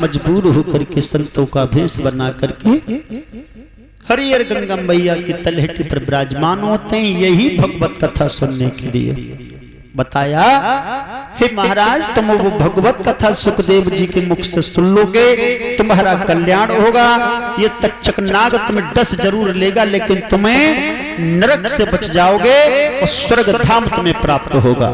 मजबूर होकर के संतों का भेष बना करके हरिहर गंगा मैया की तलहटी पर विराजमान होते हैं, यही भगवत कथा सुनने के लिए। बताया, हे महाराज, तुम वो भगवत कथा सुखदेव जी के मुख से सुन लोगे, तुम्हारा कल्याण होगा। ये तक्षक नाग तुम्हें डस जरूर लेगा, लेकिन तुम्हें नरक से बच जाओगे और स्वर्ग धाम तुम्हें प्राप्त होगा।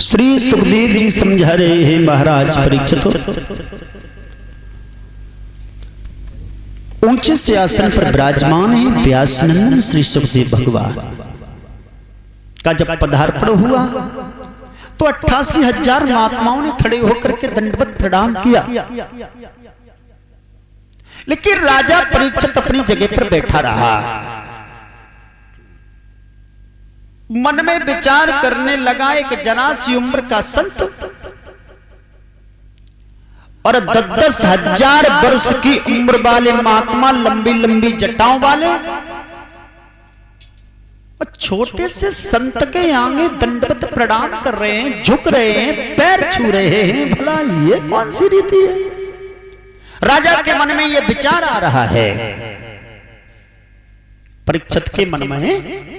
श्री सुखदेव जी समझा रहे हैं, महाराज परीक्षित, ऊंचे से आसन पर विराजमान है व्यास नंदन श्री सुखदेव भगवान का जब पदार्पण हुआ तो 88,000 महात्माओं ने खड़े होकर के दंडवत प्रणाम किया। लेकिन राजा परीक्षित अपनी जगह पर बैठा रहा, मन में विचार करने लगा। एक जरा सी उम्र का संत और 10,000 वर्ष की उम्र वाले महात्मा, लंबी लंबी जटाओं वाले, और छोटे से संत के आगे दंडवत प्रणाम कर रहे हैं, झुक रहे हैं, पैर छू रहे हैं। भला ये कौन सी रीति है? राजा के मन में यह विचार आ रहा है, परीक्षित के मन में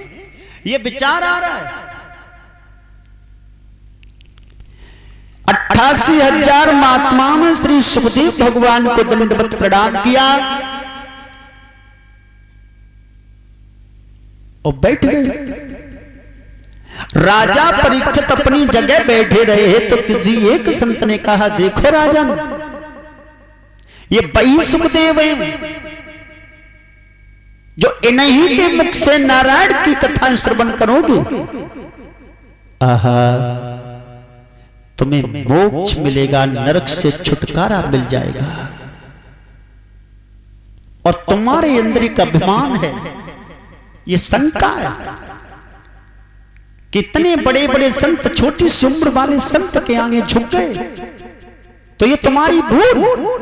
ये विचार आ रहा है। 88,000 महात्माओं में श्री सुखदेव भगवान को दंडवत प्रणाम किया और बैठ गए। राजा परीक्षित अपनी जगह बैठे रहे तो किसी एक संत ने कहा, देखो राजन, ये वही सुखदेव है जो इन्हीं के मुख से नारायण की कथा श्रवण करोगे। आहा, तुम्हें मोक्ष मिलेगा, नरक से छुटकारा मिल जाएगा। और तुम्हारे अंदर एक अभिमान है, ये शंका है। कितने बड़े बड़े संत छोटी सी उम्र वाले संत के आगे झुक गए, तो ये तुम्हारी भूल।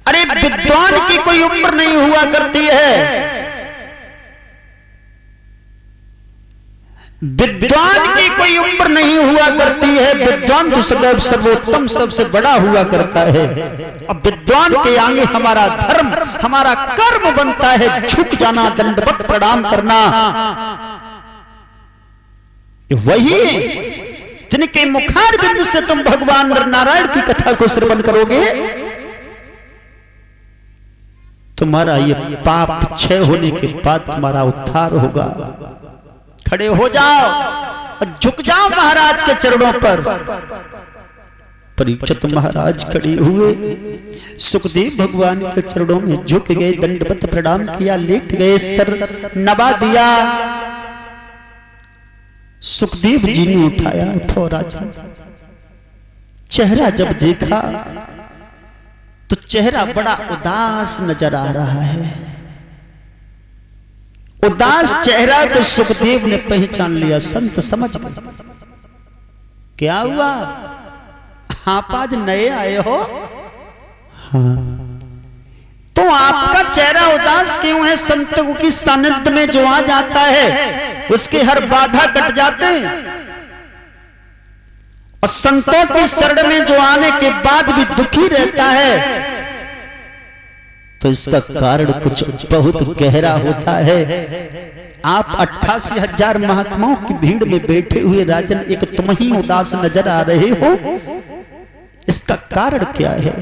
अरे विद्वान की कोई उम्र नहीं हुआ करती है, विद्वान की कोई उम्र नहीं हुआ करती है। विद्वान तो सदैव सर्वोत्तम, सबसे बड़ा हुआ करता है। अब विद्वान के आगे हमारा धर्म, हमारा कर्म बनता है झुक जाना, दंडवत प्रणाम करना। वही जिनके मुखार बिंदु से तुम भगवान नारायण की कथा को श्रवण करोगे, तुम्हारा ये पाप क्षय होने के बाद तुम्हारा उद्धार होगा। खड़े हो जाओ और झुक जाओ महाराज के चरणों पर। परीक्षित महाराज खड़े हुए, सुखदेव भगवान के चरणों में झुक गए, दंडवत प्रणाम किया, लेट गए, सर नवा दिया। सुखदेव जी ने उठाया, उठो राजा। चेहरा जब देखा तो चेहरा बड़ा उदास नजर आ रहा है। उदास चेहरा को सुखदेव ने पहचान लिया, संत समझ गए। क्या हुआ, आप आज नए आए हो? हाँ। तो आपका चेहरा उदास क्यों है? संतों की सानिध्य में जो आ जाता है उसके हर बाधा कट जाते हैं, और संतों की शरण में जो आने के बाद भी दुखी रहता है, तो इसका कारण कुछ बहुत गहरा होता है। आप 88,000 महात्माओं की भीड़ में बैठे हुए राजन, एक तुम ही उदास नजर आ रहे हो, इसका कारण क्या है?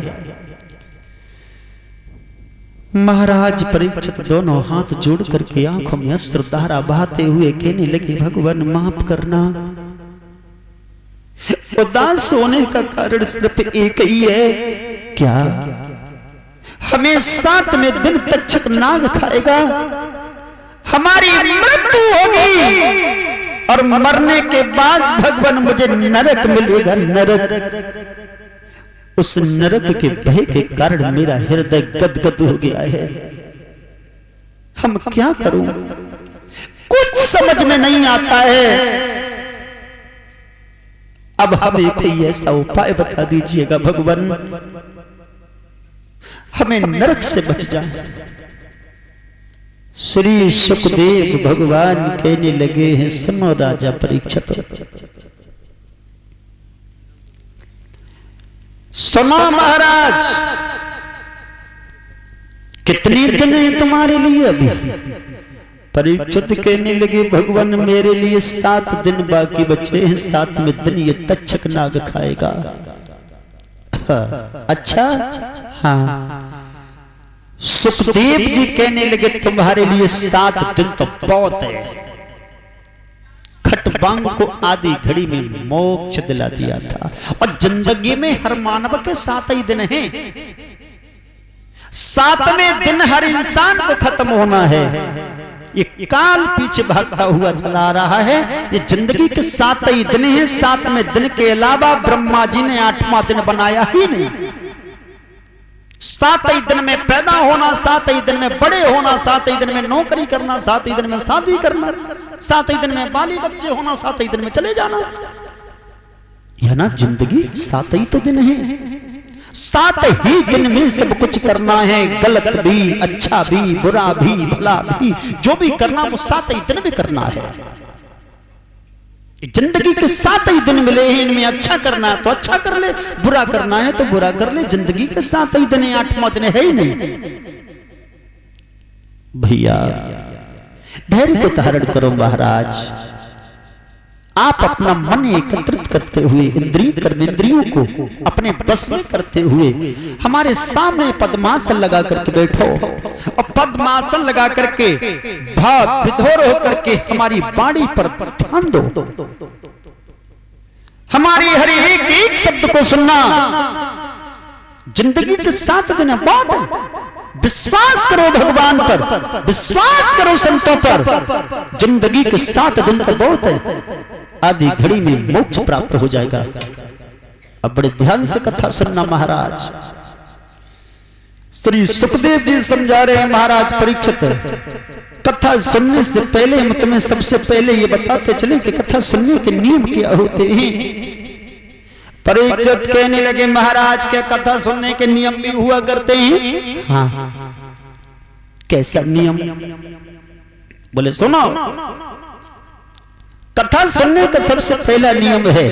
महाराज परीक्षित दोनों हाथ जोड़ करके आंखों में अश्रुधारा बहाते हुए कहने लगे, भगवान माफ करना। उदास होने का कारण सिर्फ एक ही है। क्या? हमें 7 में दिन तक्षक नाग खाएगा, हमारी मृत्यु होगी, और मरने के बाद भगवान मुझे नरक मिलेगा, नरक। उस नरक के भय के कारण मेरा हृदय गदगद हो गया है। हम क्या करूं, कुछ समझ में नहीं आता है। अब हमें कोई ऐसा उपाय बता दीजिएगा भगवान, हमें नरक से बच जाए। श्री सुखदेव भगवान कहने लगे हैं, सुनो राजा परीक्षित, सुनो महाराज, कितने दिन है तुम्हारे लिए अभी? परीक्षित कहने लगे, भगवान मेरे लिए 7 दिन बाकी बचे हैं, 7वें दिन ये तक्षक नाग खाएगा। अच्छा हाँ। सुखदेव जी कहने लगे, तुम्हारे लिए 7 दिन तो बहुत है। खटवांग को आधी घड़ी में मोक्ष दिला दिया था, और जिंदगी में हर मानव के 7 ही दिन हैं। 7वें दिन हर इंसान को खत्म होना है। ये काल पीछे भागता हुआ चला रहा है। ये जिंदगी के 7 ही दिन हैं। 7वें दिन के अलावा ब्रह्मा जी ने 8वां दिन बनाया ही नहीं। 7 ही दिन में पैदा होना, 7 ही दिन में बड़े होना, 7 ही दिन में नौकरी करना, 7 ही दिन में शादी करना, 7 ही दिन में बाली बच्चे होना, 7 ही दिन में चले जाना। यह ना जिंदगी 7 ही तो दिन है। 7 ही दिन में सब कुछ करना है, गलत भी, अच्छा भी, बुरा भी, भला भी, जो भी करना वो 7 ही दिन में करना है। जिंदगी के 7 ही दिन मिले हैं, इनमें अच्छा करना है तो अच्छा कर ले, बुरा करना है तो बुरा कर ले। जिंदगी के 7 ही दिन, 8वां दिन है ही नहीं। भैया धैर्य को धारण करो महाराज। आप अपना मन एकत्रित करते हुए, इंद्रिय कर्मेंद्रियों को अपने बस में करते हुए हमारे सामने पद्मासन लगा करके बैठो, और पद्मासन लगा करके भाव विधोर होकर के हमारी वाणी पर ध्यान दो। हमारी हर एक शब्द को सुनना। जिंदगी के 7 दिन बहुत है। विश्वास करो भगवान पर, विश्वास करो संतों पर। जिंदगी के 7 दिन तो बहुत है। आधी घड़ी में मोक्ष प्राप्त हो जाएगा। अब बड़े ध्यान से कथा सुनना महाराज। श्री सुखदेव जी समझा रहे हैं, महाराज परीक्षित, कथा सुनने से पहले हम तुम्हें सबसे पहले ये बताते चले कि कथा सुनने के नियम क्या होते हैं। परीक्षित कहने लगे, महाराज के कथा सुनने के नियम भी हुआ करते हैं। हाँ, कैसा नियम? बोले सुनो, कथा सुनने का सबसे पहला नियम है,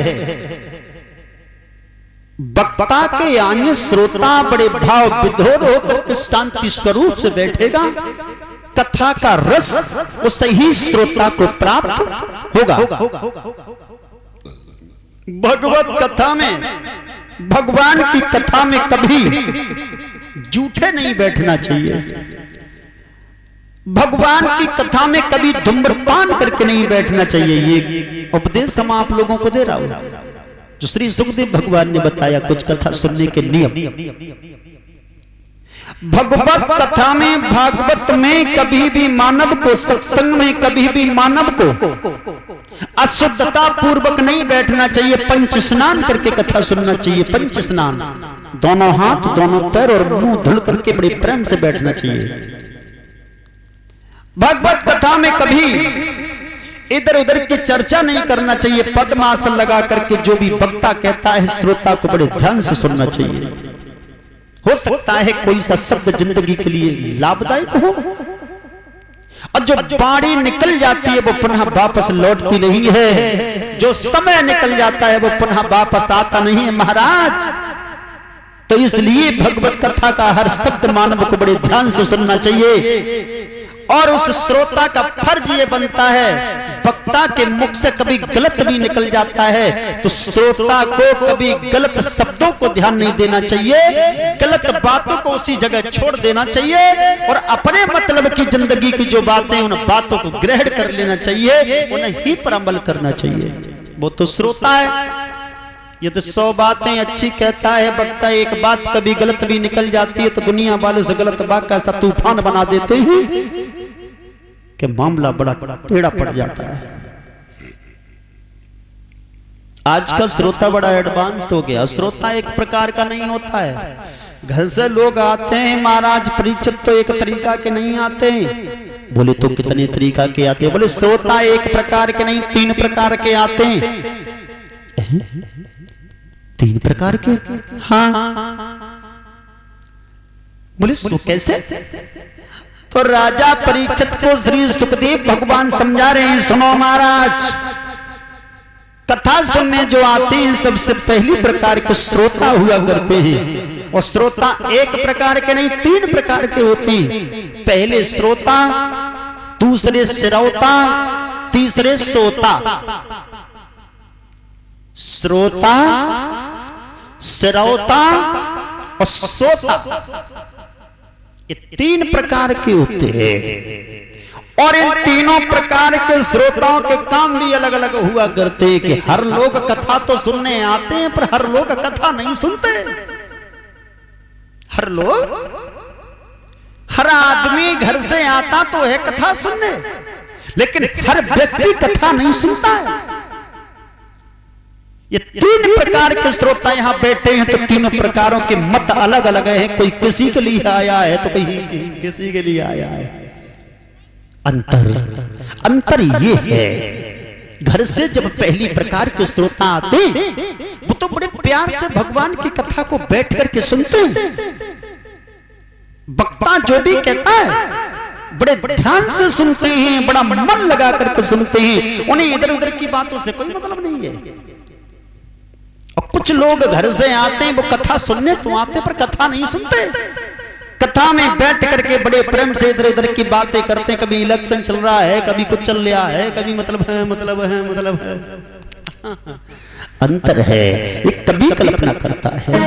वक्ता के आगे श्रोता बड़े भाव विधोर होकर के शांति स्वरूप से बैठेगा। कथा का रस उस ही श्रोता को प्राप्त होगा। भगवत कथा में, भगवान की कथा में कभी झूठे नहीं बैठना चाहिए। भगवान की कथा में कभी धूम्रपान करके नहीं बैठना चाहिए। ये उपदेश हम आप लोगों को दे रहा हूं, जो श्री सुखदेव भगवान ने बताया कुछ कथा सुनने के नियम। भगवत कथा में, भागवत में कभी भी मानव को, सत्संग में कभी भी मानव को अशुद्धता पूर्वक नहीं बैठना चाहिए। पंच स्नान करके कथा सुनना चाहिए। पंच स्नान, दोनों हाथ, दोनों पैर और मुंह धुल करके बड़े प्रेम से बैठना चाहिए। भगवत कथा में कभी इधर उधर की चर्चा नहीं करना चाहिए। पद्मासन लगा करके जो भी वक्ता कहता है, श्रोता को बड़े ध्यान से सुनना चाहिए। हो सकता है कोई सा शब्द जिंदगी के लिए लाभदायक हो, और जो बाणी निकल जाती है वो पुनः वापस लौटती नहीं है। जो समय निकल जाता है वो पुनः वापस आता नहीं है महाराज। तो इसलिए भगवत कथा का हर शब्द मानव को बड़े ध्यान से सुनना चाहिए। और उस श्रोता का फर्ज ये बनता है, वक्ता के मुख से कभी गलत भी निकल जाता है तो श्रोता को कभी गलत शब्दों को ध्यान नहीं देना चाहिए। गलत बातों को उसी जगह छोड़ देना चाहिए, और अपने मतलब की जिंदगी की जो बातें, उन बातों को ग्रहण कर लेना चाहिए, उन्हें ही पर अमल करना चाहिए। वो तो श्रोता है। ये तो 100 बातें अच्छी कहता है वक्ता, एक बात कभी गलत भी निकल जाती है तो दुनिया वालों से गलत बात का ऐसा तूफान बना देते हैं कि मामला बड़ा टेढ़ा पड़ जाता है। आज का श्रोता बड़ा एडवांस हो गया। श्रोता एक प्रकार का नहीं होता है। घर से लोग आते हैं, महाराज परीक्षित तो एक तरीका के नहीं आते हैं। बोले तो कितने तरीका के आते हैं? बोले श्रोता एक प्रकार के नहीं, 3 प्रकार के आते हैं। 3 प्रकार के? हाँ, बोले सो कैसे? तो राजा परीक्षित को श्री सुखदेव भगवान समझा रहे हैं, सुनो महाराज, कथा सुनने जो आते हैं सबसे पहली प्रकार के श्रोता हुआ करते हैं। और श्रोता एक प्रकार के नहीं, 3 प्रकार के होते हैं। पहले श्रोता, दूसरे श्रोता, तीसरे सोता। श्रोता, श्रोता और सोता, ये 3 प्रकार के होते हैं। और इन तीनों प्रकार के श्रोताओं के काम भी अलग अलग हुआ करते हैं कि हर लोग कथा तो सुनने आते हैं, पर हर लोग कथा नहीं सुनते। हर लोग, हर आदमी घर से आता तो है कथा सुनने, लेकिन हर व्यक्ति कथा नहीं सुनता है। ये 3 प्रकार के श्रोता यहां बैठे हैं, तो तीनों प्रकारों के मत अलग अलग हैं। कोई किसी के लिए आया है तो कोई किसी के लिए आया है। अंतर ये है, घर से जब पहली प्रकार के श्रोता आते वो तो बड़े प्यार से भगवान की कथा को बैठ करके सुनते हैं। वक्ता जो भी कहता है बड़े ध्यान से सुनते हैं, बड़ा मन लगा करके सुनते हैं। उन्हें इधर उधर की बातों से कोई मतलब नहीं है। और कुछ लोग घर से आते हैं, वो कथा सुनने तो आते पर कथा नहीं सुनते। कथा में बैठ करके बड़े प्रेम से इधर उधर की बातें करते हैं। कभी इलेक्शन चल रहा है, कभी कुछ चल रहा है, कभी मतलब है। अंतर है, ये कभी कल्पना करता है।